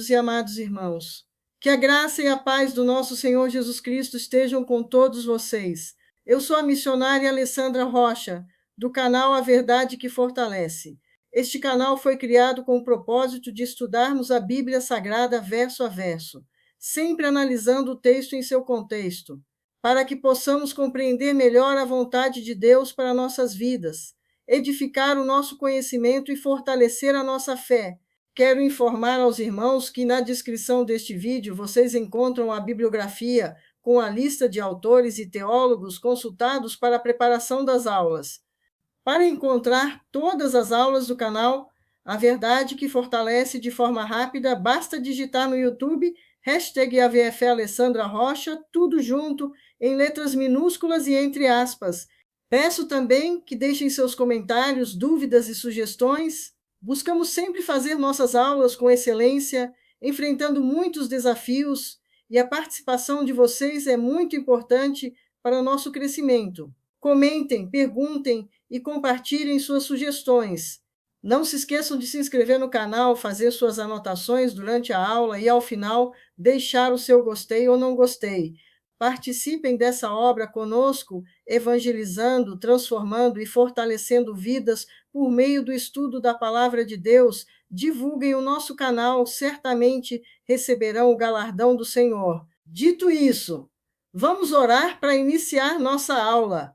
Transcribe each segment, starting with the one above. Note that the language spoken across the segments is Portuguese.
queridos e amados irmãos. Que a graça e a paz do nosso Senhor Jesus Cristo estejam com todos vocês. Eu sou a missionária Alessandra Rocha, do canal A Verdade que Fortalece. Este canal foi criado com o propósito de estudarmos a Bíblia Sagrada verso a verso, sempre analisando o texto em seu contexto, para que possamos compreender melhor a vontade de Deus para nossas vidas, edificar o nosso conhecimento e fortalecer a nossa fé. Quero informar aos irmãos que na descrição deste vídeo vocês encontram a bibliografia com a lista de autores e teólogos consultados para a preparação das aulas. Para encontrar todas as aulas do canal A Verdade que Fortalece de forma rápida, basta digitar no YouTube #AVF Alessandra Rocha, tudo junto, em letras minúsculas e entre aspas. Peço também que deixem seus comentários, dúvidas e sugestões. Buscamos sempre fazer nossas aulas com excelência, enfrentando muitos desafios, e a participação de vocês é muito importante para o nosso crescimento. Comentem, perguntem e compartilhem suas sugestões. Não se esqueçam de se inscrever no canal, fazer suas anotações durante a aula e, ao final, deixar o seu gostei ou não gostei. Participem dessa obra conosco, evangelizando, transformando e fortalecendo vidas por meio do estudo da Palavra de Deus. Divulguem o nosso canal, certamente receberão o galardão do Senhor. Dito isso, vamos orar para iniciar nossa aula.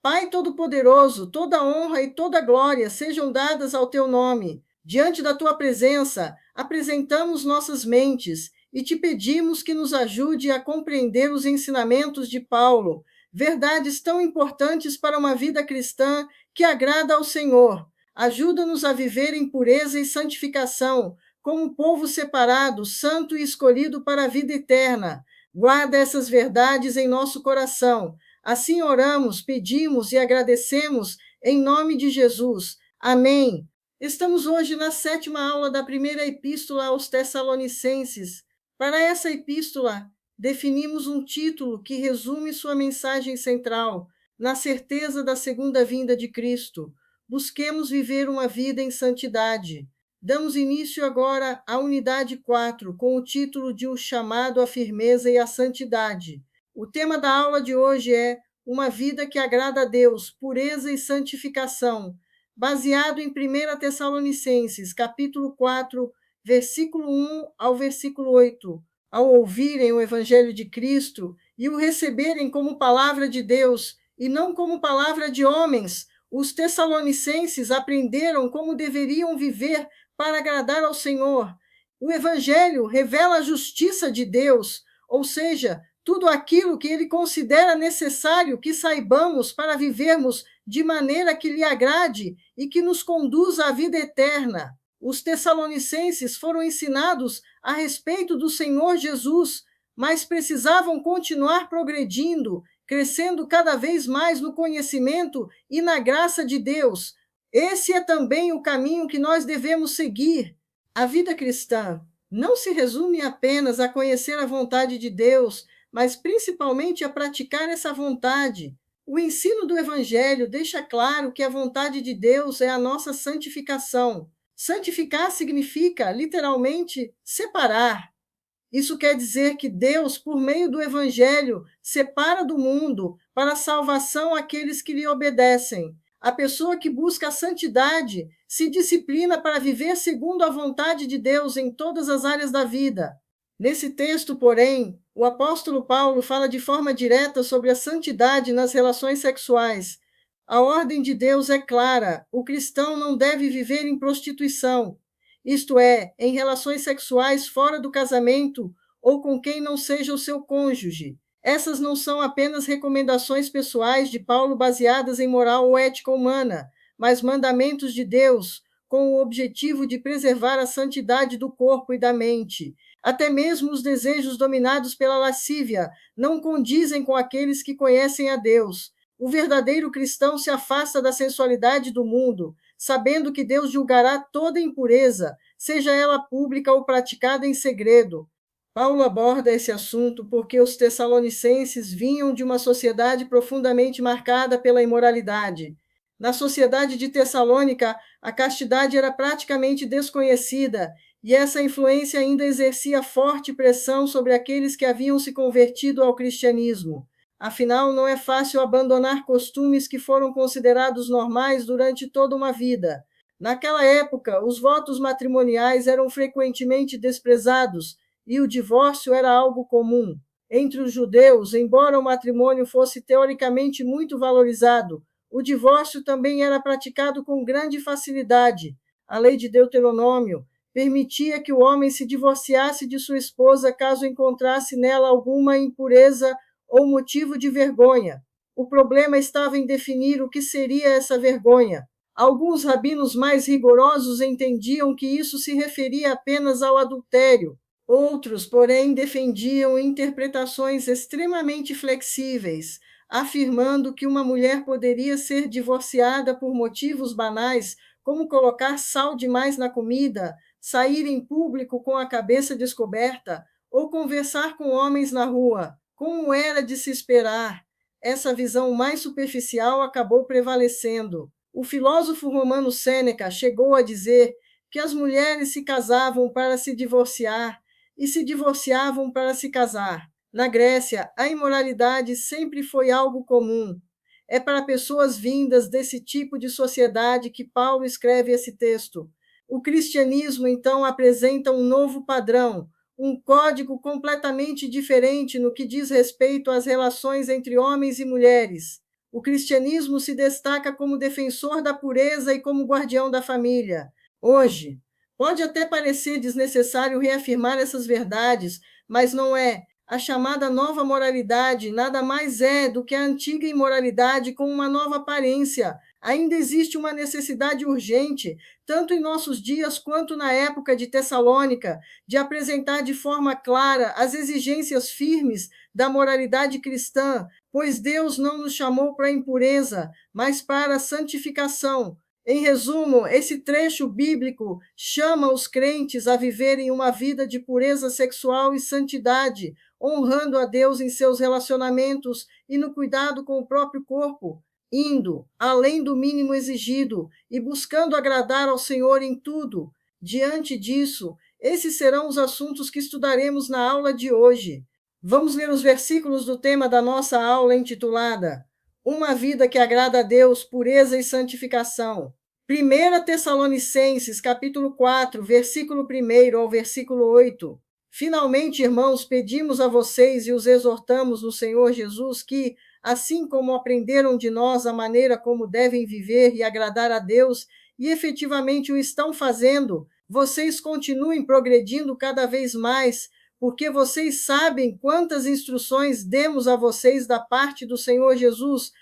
Pai Todo-Poderoso, toda honra e toda glória sejam dadas ao teu nome. Diante da tua presença, apresentamos nossas mentes e te pedimos que nos ajude a compreender os ensinamentos de Paulo, verdades tão importantes para uma vida cristã que agrada ao Senhor. Ajuda-nos a viver em pureza e santificação, como povo separado, santo e escolhido para a vida eterna. Guarda essas verdades em nosso coração. Assim oramos, pedimos e agradecemos em nome de Jesus. Amém. Estamos hoje na 7ª aula da primeira epístola aos Tessalonicenses. Para essa epístola, definimos um título que resume sua mensagem central, na certeza da segunda vinda de Cristo. Busquemos viver uma vida em santidade. Damos início agora à unidade 4, com o título de O Chamado à Firmeza e à Santidade. O tema da aula de hoje é Uma Vida que Agrada a Deus, Pureza e Santificação, baseado em 1 Tessalonicenses, capítulo 4, versículo 1 ao versículo 8. Ao ouvirem o Evangelho de Cristo e o receberem como palavra de Deus e não como palavra de homens, os tessalonicenses aprenderam como deveriam viver para agradar ao Senhor. O Evangelho revela a justiça de Deus, ou seja, tudo aquilo que ele considera necessário que saibamos para vivermos de maneira que lhe agrade e que nos conduza à vida eterna. Os tessalonicenses foram ensinados a respeito do Senhor Jesus, mas precisavam continuar progredindo, crescendo cada vez mais no conhecimento e na graça de Deus. Esse é também o caminho que nós devemos seguir. A vida cristã não se resume apenas a conhecer a vontade de Deus, mas principalmente a praticar essa vontade. O ensino do Evangelho deixa claro que a vontade de Deus é a nossa santificação. Santificar significa, literalmente, separar. Isso quer dizer que Deus, por meio do Evangelho, separa do mundo para a salvação aqueles que lhe obedecem. A pessoa que busca a santidade se disciplina para viver segundo a vontade de Deus em todas as áreas da vida. Nesse texto, porém, o apóstolo Paulo fala de forma direta sobre a santidade nas relações sexuais. A ordem de Deus é clara: o cristão não deve viver em prostituição, isto é, em relações sexuais fora do casamento ou com quem não seja o seu cônjuge. Essas não são apenas recomendações pessoais de Paulo baseadas em moral ou ética humana, mas mandamentos de Deus, com o objetivo de preservar a santidade do corpo e da mente. Até mesmo os desejos dominados pela lascívia não condizem com aqueles que conhecem a Deus. O verdadeiro cristão se afasta da sensualidade do mundo, sabendo que Deus julgará toda impureza, seja ela pública ou praticada em segredo. Paulo aborda esse assunto porque os tessalonicenses vinham de uma sociedade profundamente marcada pela imoralidade. Na sociedade de Tessalônica, a castidade era praticamente desconhecida, e essa influência ainda exercia forte pressão sobre aqueles que haviam se convertido ao cristianismo. Afinal, não é fácil abandonar costumes que foram considerados normais durante toda uma vida. Naquela época, os votos matrimoniais eram frequentemente desprezados e o divórcio era algo comum. Entre os judeus, embora o matrimônio fosse teoricamente muito valorizado, o divórcio também era praticado com grande facilidade. A lei de Deuteronômio permitia que o homem se divorciasse de sua esposa caso encontrasse nela alguma impureza ou motivo de vergonha. O problema estava em definir o que seria essa vergonha. Alguns rabinos mais rigorosos entendiam que isso se referia apenas ao adultério. Outros, porém, defendiam interpretações extremamente flexíveis, afirmando que uma mulher poderia ser divorciada por motivos banais, como colocar sal demais na comida, sair em público com a cabeça descoberta ou conversar com homens na rua. Como era de se esperar, essa visão mais superficial acabou prevalecendo. O filósofo romano Sêneca chegou a dizer que as mulheres se casavam para se divorciar e se divorciavam para se casar. Na Grécia, a imoralidade sempre foi algo comum. É para pessoas vindas desse tipo de sociedade que Paulo escreve esse texto. O cristianismo, então, apresenta um novo padrão, um código completamente diferente no que diz respeito às relações entre homens e mulheres. O cristianismo se destaca como defensor da pureza e como guardião da família. Hoje, pode até parecer desnecessário reafirmar essas verdades, mas não é. A chamada nova moralidade nada mais é do que a antiga imoralidade com uma nova aparência. Ainda existe uma necessidade urgente, tanto em nossos dias quanto na época de Tessalônica, de apresentar de forma clara as exigências firmes da moralidade cristã, pois Deus não nos chamou para a impureza, mas para a santificação. Em resumo, esse trecho bíblico chama os crentes a viverem uma vida de pureza sexual e santidade, honrando a Deus em seus relacionamentos e no cuidado com o próprio corpo, indo além do mínimo exigido e buscando agradar ao Senhor em tudo. Diante disso, esses serão os assuntos que estudaremos na aula de hoje. Vamos ler os versículos do tema da nossa aula intitulada Uma vida que agrada a Deus, pureza e santificação. 1 Tessalonicenses, capítulo 4, versículo 1 ao versículo 8. Finalmente, irmãos, pedimos a vocês e os exortamos no Senhor Jesus que, assim como aprenderam de nós a maneira como devem viver e agradar a Deus, e efetivamente o estão fazendo, vocês continuem progredindo cada vez mais, porque vocês sabem quantas instruções demos a vocês da parte do Senhor Jesus,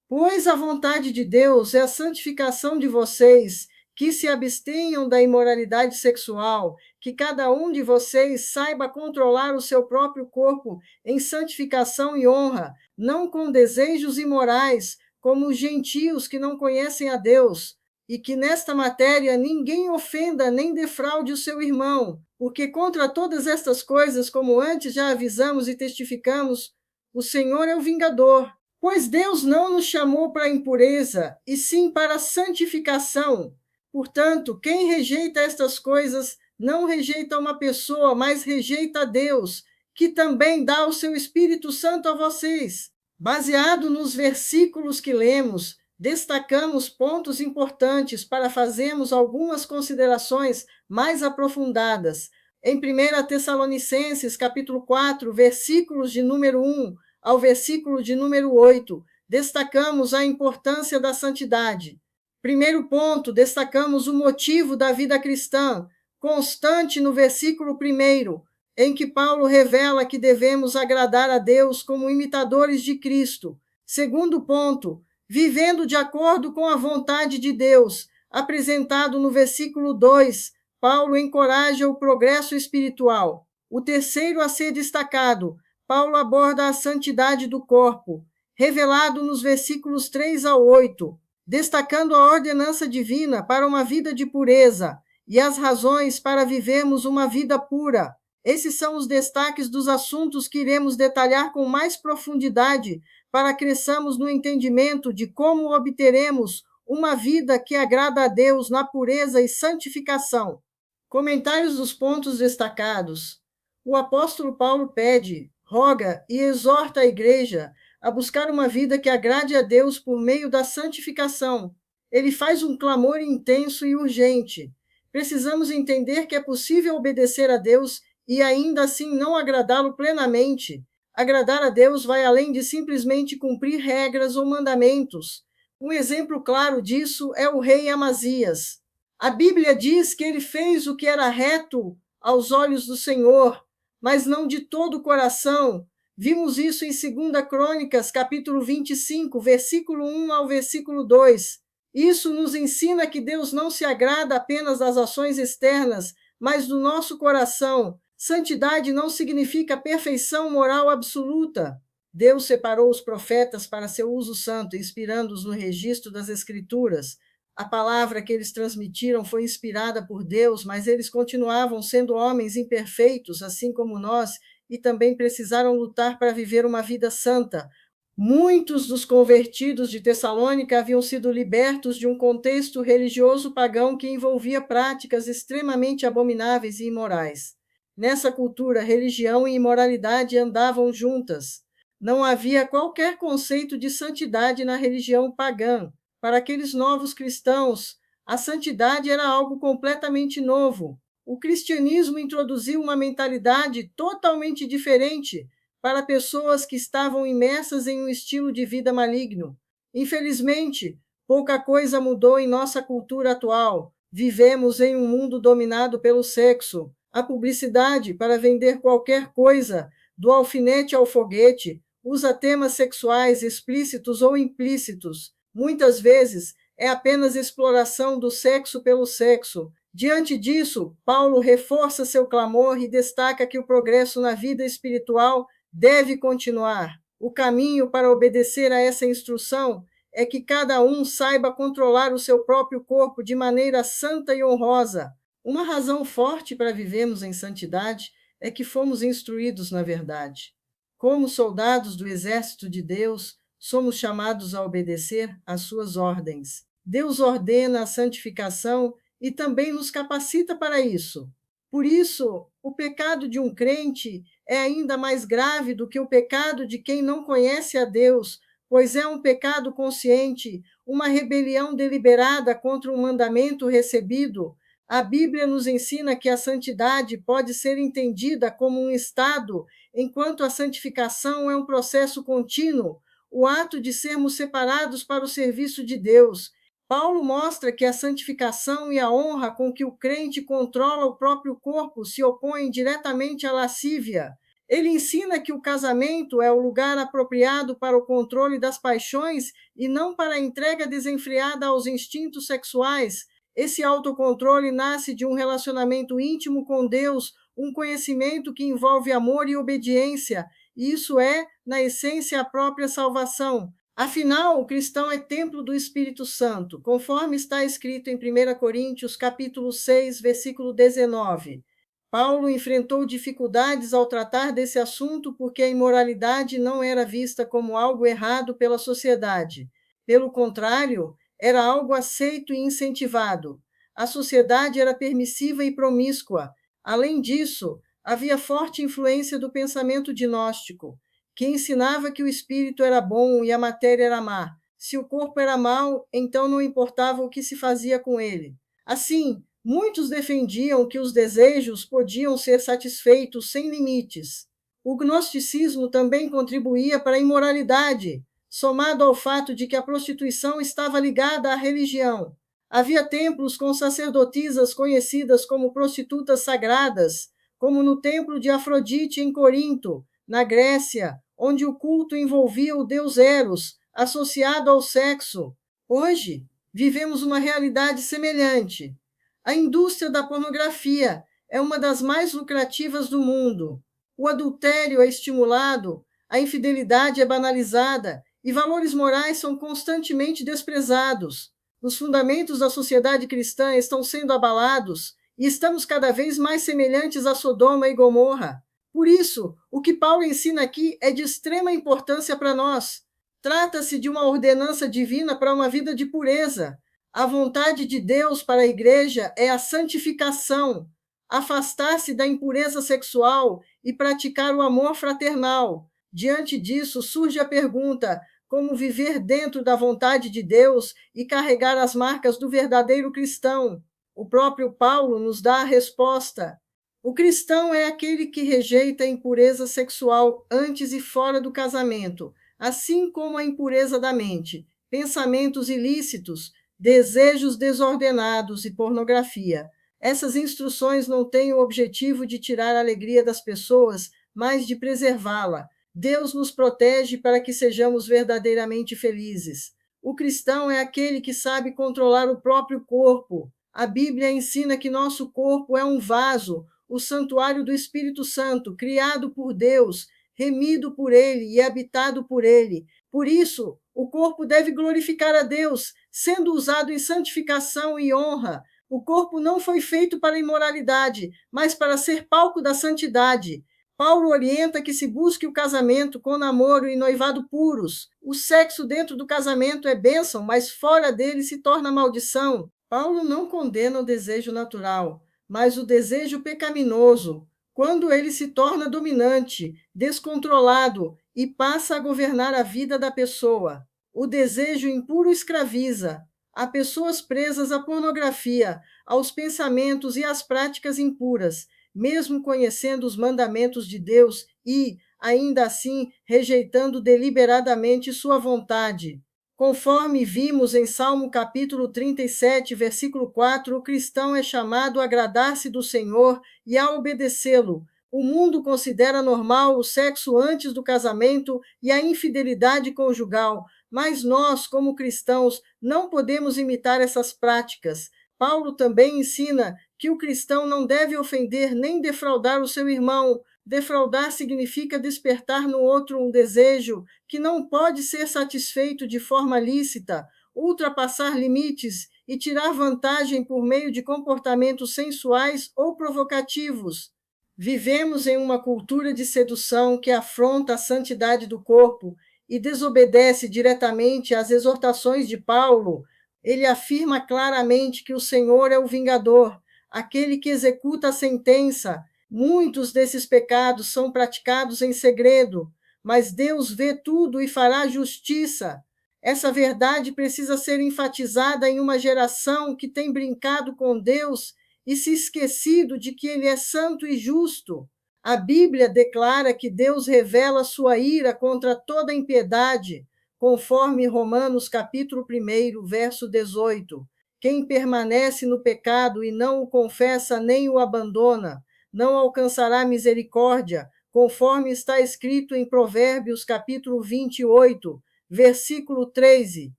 pois a vontade de Deus é a santificação de vocês, que se abstenham da imoralidade sexual, que cada um de vocês saiba controlar o seu próprio corpo em santificação e honra, não com desejos imorais, como os gentios que não conhecem a Deus, e que nesta matéria ninguém ofenda nem defraude o seu irmão, porque contra todas estas coisas, como antes já avisamos e testificamos, o Senhor é o vingador. Pois Deus não nos chamou para a impureza, e sim para a santificação. Portanto, quem rejeita estas coisas não rejeita uma pessoa, mas rejeita a Deus, que também dá o seu Espírito Santo a vocês. Baseado nos versículos que lemos, destacamos pontos importantes para fazermos algumas considerações mais aprofundadas. Em 1 Tessalonicenses, capítulo 4, versículos de número 1 ao versículo de número 8, destacamos a importância da santidade. Primeiro ponto, destacamos o motivo da vida cristã, constante no versículo 1, em que Paulo revela que devemos agradar a Deus como imitadores de Cristo. Segundo ponto, vivendo de acordo com a vontade de Deus, apresentado no versículo 2, Paulo encoraja o progresso espiritual. O terceiro a ser destacado, Paulo aborda a santidade do corpo, revelado nos versículos 3 ao 8, destacando a ordenança divina para uma vida de pureza e as razões para vivermos uma vida pura. Esses são os destaques dos assuntos que iremos detalhar com mais profundidade para cresçamos no entendimento de como obteremos uma vida que agrada a Deus na pureza e santificação. Comentários dos pontos destacados. O apóstolo Paulo pede, roga e exorta a igreja a buscar uma vida que agrade a Deus por meio da santificação. Ele faz um clamor intenso e urgente. Precisamos entender que é possível obedecer a Deus e ainda assim não agradá-lo plenamente. Agradar a Deus vai além de simplesmente cumprir regras ou mandamentos. Um exemplo claro disso é o rei Amazias. A Bíblia diz que ele fez o que era reto aos olhos do Senhor, mas não de todo o coração. Vimos isso em 2 Crônicas, capítulo 25, versículo 1 ao versículo 2. Isso nos ensina que Deus não se agrada apenas das ações externas, mas do nosso coração. Santidade não significa perfeição moral absoluta. Deus separou os profetas para seu uso santo, inspirando-os no registro das Escrituras. A palavra que eles transmitiram foi inspirada por Deus, mas eles continuavam sendo homens imperfeitos, assim como nós, e também precisaram lutar para viver uma vida santa. Muitos dos convertidos de Tessalônica haviam sido libertos de um contexto religioso pagão que envolvia práticas extremamente abomináveis e imorais. Nessa cultura, religião e imoralidade andavam juntas. Não havia qualquer conceito de santidade na religião pagã. Para aqueles novos cristãos, a santidade era algo completamente novo. O cristianismo introduziu uma mentalidade totalmente diferente para pessoas que estavam imersas em um estilo de vida maligno. Infelizmente, pouca coisa mudou em nossa cultura atual. Vivemos em um mundo dominado pelo sexo. A publicidade, para vender qualquer coisa, do alfinete ao foguete, usa temas sexuais explícitos ou implícitos. Muitas vezes é apenas exploração do sexo pelo sexo. Diante disso, Paulo reforça seu clamor e destaca que o progresso na vida espiritual deve continuar. O caminho para obedecer a essa instrução é que cada um saiba controlar o seu próprio corpo de maneira santa e honrosa. Uma razão forte para vivermos em santidade é que fomos instruídos na verdade. Como soldados do exército de Deus, somos chamados a obedecer às suas ordens. Deus ordena a santificação e também nos capacita para isso. Por isso, o pecado de um crente é ainda mais grave do que o pecado de quem não conhece a Deus, pois é um pecado consciente, uma rebelião deliberada contra um mandamento recebido. A Bíblia nos ensina que a santidade pode ser entendida como um estado, enquanto a santificação é um processo contínuo, o ato de sermos separados para o serviço de Deus. Paulo mostra que a santificação e a honra com que o crente controla o próprio corpo se opõem diretamente à lascívia. Ele ensina que o casamento é o lugar apropriado para o controle das paixões e não para a entrega desenfreada aos instintos sexuais. Esse autocontrole nasce de um relacionamento íntimo com Deus, um conhecimento que envolve amor e obediência. Isso é, na essência, a própria salvação. Afinal, o cristão é templo do Espírito Santo, conforme está escrito em 1 Coríntios, capítulo 6, versículo 19. Paulo enfrentou dificuldades ao tratar desse assunto porque a imoralidade não era vista como algo errado pela sociedade. Pelo contrário, era algo aceito e incentivado. A sociedade era permissiva e promíscua. Além disso, havia forte influência do pensamento gnóstico, que ensinava que o espírito era bom e a matéria era má. Se o corpo era mau, então não importava o que se fazia com ele. Assim, muitos defendiam que os desejos podiam ser satisfeitos sem limites. O gnosticismo também contribuía para a imoralidade, somado ao fato de que a prostituição estava ligada à religião. Havia templos com sacerdotisas conhecidas como prostitutas sagradas, como no templo de Afrodite em Corinto, na Grécia, onde o culto envolvia o deus Eros, associado ao sexo. Hoje, vivemos uma realidade semelhante. A indústria da pornografia é uma das mais lucrativas do mundo. O adultério é estimulado, a infidelidade é banalizada e valores morais são constantemente desprezados. Os fundamentos da sociedade cristã estão sendo abalados e estamos cada vez mais semelhantes a Sodoma e Gomorra. Por isso, o que Paulo ensina aqui é de extrema importância para nós. Trata-se de uma ordenança divina para uma vida de pureza. A vontade de Deus para a igreja é a santificação. afastar-se da impureza sexual e praticar o amor fraternal. Diante disso, surge a pergunta: como viver dentro da vontade de Deus e carregar as marcas do verdadeiro cristão? O próprio Paulo nos dá a resposta. O cristão é aquele que rejeita a impureza sexual antes e fora do casamento, assim como a impureza da mente, pensamentos ilícitos, desejos desordenados e pornografia. Essas instruções não têm o objetivo de tirar a alegria das pessoas, mas de preservá-la. Deus nos protege para que sejamos verdadeiramente felizes. O cristão é aquele que sabe controlar o próprio corpo. A Bíblia ensina que nosso corpo é um vaso, o santuário do Espírito Santo, criado por Deus, remido por Ele e habitado por Ele. Por isso, o corpo deve glorificar a Deus, sendo usado em santificação e honra. O corpo não foi feito para a imoralidade, mas para ser palco da santidade. Paulo orienta que se busque o casamento com namoro e noivado puros. O sexo dentro do casamento é bênção, mas fora dele se torna maldição. Paulo não condena o desejo natural, mas o desejo pecaminoso, quando ele se torna dominante, descontrolado e passa a governar a vida da pessoa. O desejo impuro escraviza. Há pessoas presas à pornografia, aos pensamentos e às práticas impuras, mesmo conhecendo os mandamentos de Deus e, ainda assim, rejeitando deliberadamente sua vontade. Conforme vimos em Salmo capítulo 37, versículo 4, o cristão é chamado a agradar-se do Senhor e a obedecê-lo. O mundo considera normal o sexo antes do casamento e a infidelidade conjugal, mas nós, como cristãos, não podemos imitar essas práticas. Paulo também ensina que o cristão não deve ofender nem defraudar o seu irmão. Defraudar significa despertar no outro um desejo que não pode ser satisfeito de forma lícita, ultrapassar limites e tirar vantagem por meio de comportamentos sensuais ou provocativos. Vivemos em uma cultura de sedução que afronta a santidade do corpo e desobedece diretamente às exortações de Paulo. Ele afirma claramente que o Senhor é o vingador, aquele que executa a sentença. Muitos desses pecados são praticados em segredo, mas Deus vê tudo e fará justiça. Essa verdade precisa ser enfatizada em uma geração que tem brincado com Deus e se esquecido de que Ele é santo e justo. A Bíblia declara que Deus revela sua ira contra toda impiedade, conforme Romanos capítulo 1, verso 18. Quem permanece no pecado e não o confessa nem o abandona, não alcançará misericórdia, conforme está escrito em Provérbios capítulo 28, versículo 13.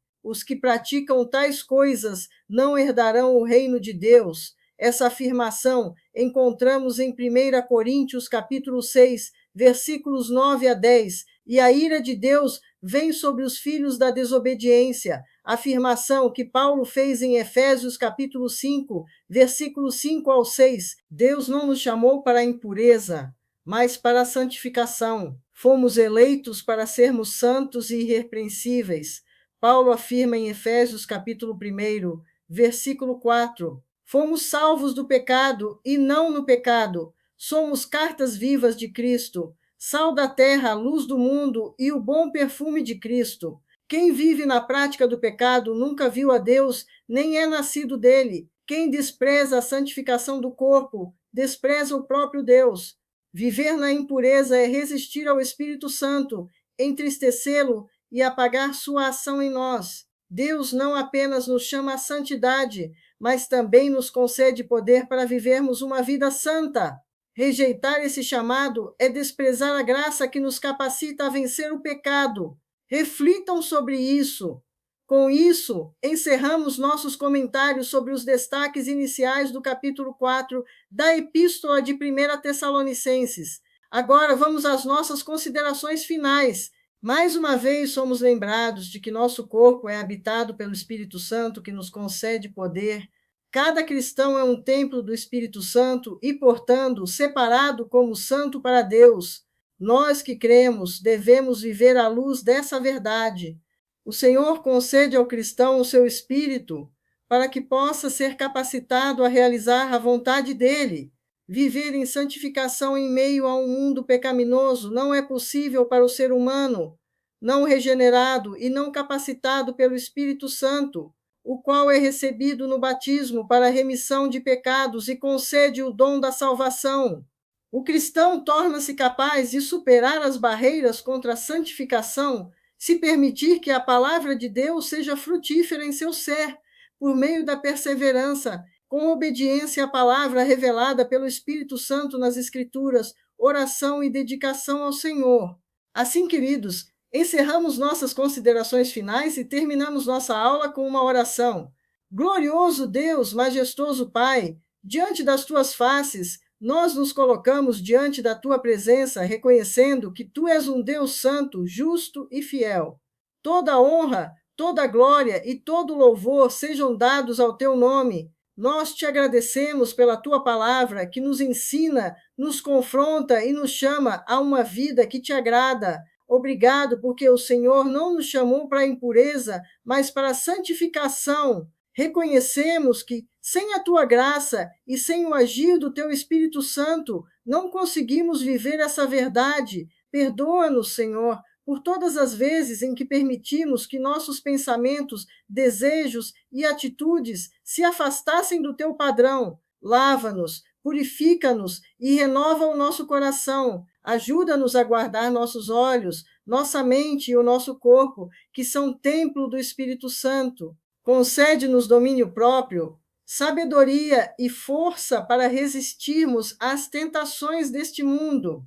Os que praticam tais coisas não herdarão o reino de Deus. Essa afirmação encontramos em 1 Coríntios capítulo 6, versículos 9 a 10. E a ira de Deus vem sobre os filhos da desobediência, afirmação que Paulo fez em Efésios capítulo 5, versículos 5 ao 6. Deus não nos chamou para a impureza, mas para a santificação. Fomos eleitos para sermos santos e irrepreensíveis. Paulo afirma em Efésios capítulo 1, versículo 4. Fomos salvos do pecado e não no pecado. Somos cartas vivas de Cristo, sal da terra, luz do mundo e o bom perfume de Cristo. Quem vive na prática do pecado nunca viu a Deus, nem é nascido dele. Quem despreza a santificação do corpo, despreza o próprio Deus. Viver na impureza é resistir ao Espírito Santo, entristecê-lo e apagar sua ação em nós. Deus não apenas nos chama à santidade, mas também nos concede poder para vivermos uma vida santa. Rejeitar esse chamado é desprezar a graça que nos capacita a vencer o pecado. Reflitam sobre isso. Com isso, encerramos nossos comentários sobre os destaques iniciais do capítulo 4 da Epístola de 1 Tessalonicenses. Agora vamos às nossas considerações finais. Mais uma vez somos lembrados de que nosso corpo é habitado pelo Espírito Santo, que nos concede poder. Cada cristão é um templo do Espírito Santo e, portanto, separado como santo para Deus. Nós que cremos devemos viver à luz dessa verdade. O Senhor concede ao cristão o seu espírito para que possa ser capacitado a realizar a vontade dele. Viver em santificação em meio a um mundo pecaminoso não é possível para o ser humano não regenerado e não capacitado pelo Espírito Santo, o qual é recebido no batismo para a remissão de pecados e concede o dom da salvação. O cristão torna-se capaz de superar as barreiras contra a santificação se permitir que a palavra de Deus seja frutífera em seu ser, por meio da perseverança, com obediência à palavra revelada pelo Espírito Santo nas Escrituras, oração e dedicação ao Senhor. Assim, queridos, encerramos nossas considerações finais e terminamos nossa aula com uma oração. Glorioso Deus, majestoso Pai, diante das tuas faces, nós nos colocamos diante da tua presença, reconhecendo que tu és um Deus santo, justo e fiel. Toda honra, toda glória e todo louvor sejam dados ao teu nome. Nós te agradecemos pela tua palavra, que nos ensina, nos confronta e nos chama a uma vida que te agrada. Obrigado, porque o Senhor não nos chamou para a impureza, mas para a santificação. Reconhecemos que, sem a tua graça e sem o agir do teu Espírito Santo, não conseguimos viver essa verdade. Perdoa-nos, Senhor, por todas as vezes em que permitimos que nossos pensamentos, desejos e atitudes se afastassem do teu padrão. Lava-nos, purifica-nos e renova o nosso coração. Ajuda-nos a guardar nossos olhos, nossa mente e o nosso corpo, que são templo do Espírito Santo. Concede-nos domínio próprio, sabedoria e força para resistirmos às tentações deste mundo.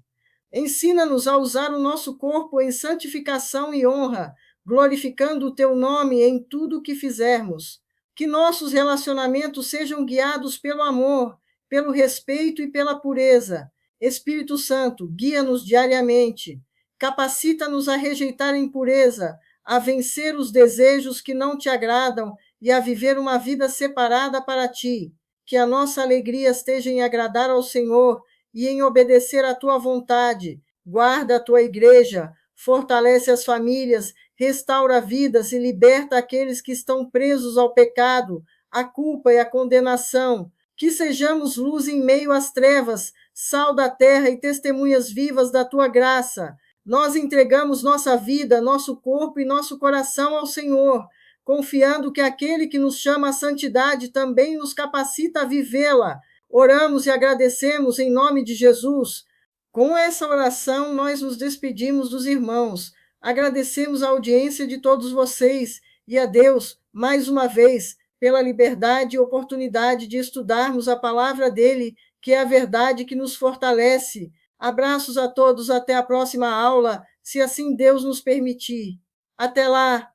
Ensina-nos a usar o nosso corpo em santificação e honra, glorificando o teu nome em tudo o que fizermos. Que nossos relacionamentos sejam guiados pelo amor, pelo respeito e pela pureza. Espírito Santo, guia-nos diariamente. Capacita-nos a rejeitar a impureza, a vencer os desejos que não te agradam e a viver uma vida separada para ti. Que a nossa alegria esteja em agradar ao Senhor e em obedecer à tua vontade. Guarda a tua igreja, fortalece as famílias, restaura vidas e liberta aqueles que estão presos ao pecado, à culpa e à condenação. Que sejamos luz em meio às trevas, sal da terra e testemunhas vivas da tua graça. Nós entregamos nossa vida, nosso corpo e nosso coração ao Senhor, confiando que aquele que nos chama à santidade também nos capacita a vivê-la. Oramos e agradecemos em nome de Jesus. Com essa oração, nós nos despedimos dos irmãos. Agradecemos a audiência de todos vocês e a Deus, mais uma vez, pela liberdade e oportunidade de estudarmos a palavra dele, que é a verdade que nos fortalece. Abraços a todos, até a próxima aula, se assim Deus nos permitir. Até lá!